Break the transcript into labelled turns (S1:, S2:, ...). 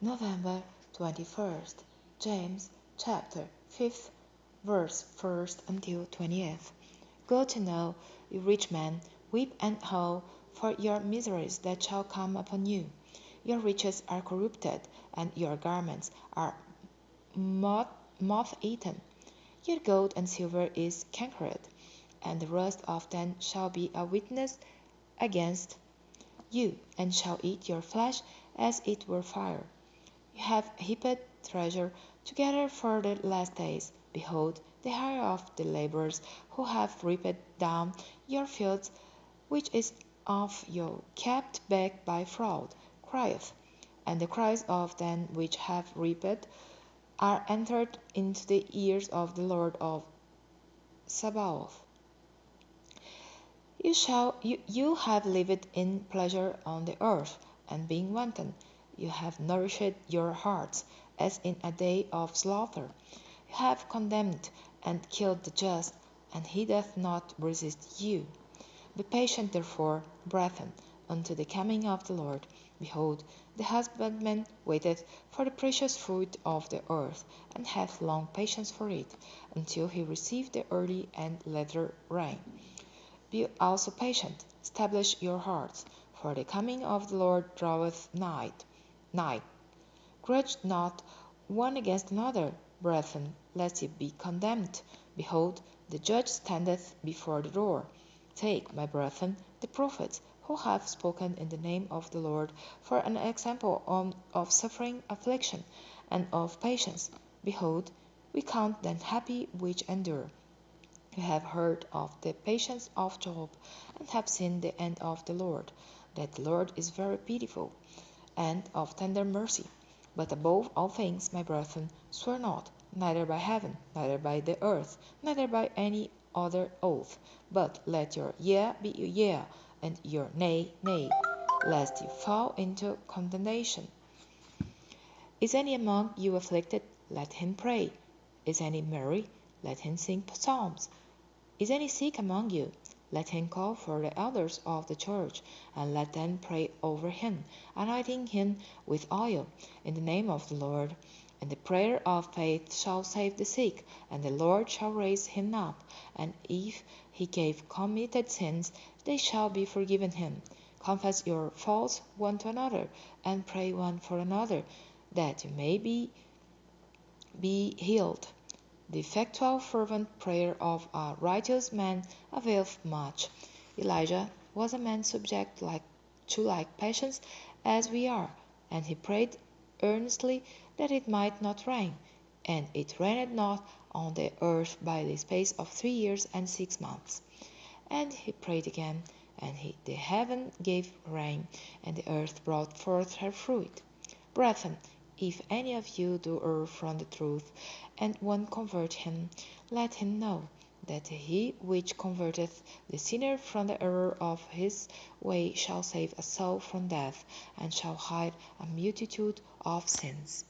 S1: November 21st, James chapter 5th, verse 1st until 20th. Good to know, you rich men, weep and howl for your miseries that shall come upon you. Your riches are corrupted, and your garments are moth-eaten. Your gold and silver is cankered, and the rust of them shall be a witness against you, and shall eat your flesh as it were fire. You have heaped treasure together for the last days. Behold, the hire of the laborers who have reaped down your fields, which is of you kept back by fraud, crieth, and the cries of them which have reaped are entered into the ears of the Lord of Sabaoth. You have lived in pleasure on the earth, and being wanton, you have nourished your hearts, as in a day of slaughter. You have condemned and killed the just, and he doth not resist you. Be patient therefore, brethren, unto the coming of the Lord. Behold, the husbandman waiteth for the precious fruit of the earth, and hath long patience for it, until he receive the early and latter rain. Be also patient, establish your hearts, for the coming of the Lord draweth nigh. Grudge not one against another, brethren, lest ye be condemned. Behold, the judge standeth before the door. Take, my brethren, the prophets, who have spoken in the name of the Lord, for an example of suffering, affliction, and of patience. Behold, we count them happy which endure. You have heard of the patience of Job, and have seen the end of the Lord, that the Lord is very pitiful, and of tender mercy. But above all things, my brethren, swear not, neither by heaven, neither by the earth, neither by any other oath, but let your yea be yea, and your nay, nay, lest you fall into condemnation. Is any among you afflicted? Let him pray. Is any merry? Let him sing psalms. Is any sick among you? Let him call for the elders of the church, and let them pray over him, anointing him with oil in the name of the Lord. And the prayer of faith shall save the sick, and the Lord shall raise him up. And if he gave committed sins, they shall be forgiven him. Confess your faults one to another, and pray one for another, that you may be healed. The effectual fervent prayer of a righteous man availeth much. Elijah was a man subject to like passions as we are, and he prayed earnestly that it might not rain. And it rained not on the earth by the space of 3 years and 6 months. And he prayed again, and the heaven gave rain, and the earth brought forth her fruit. Brethren, if any of you do err from the truth, and one convert him, let him know that he which converteth the sinner from the error of his way shall save a soul from death, and shall hide a multitude of sins.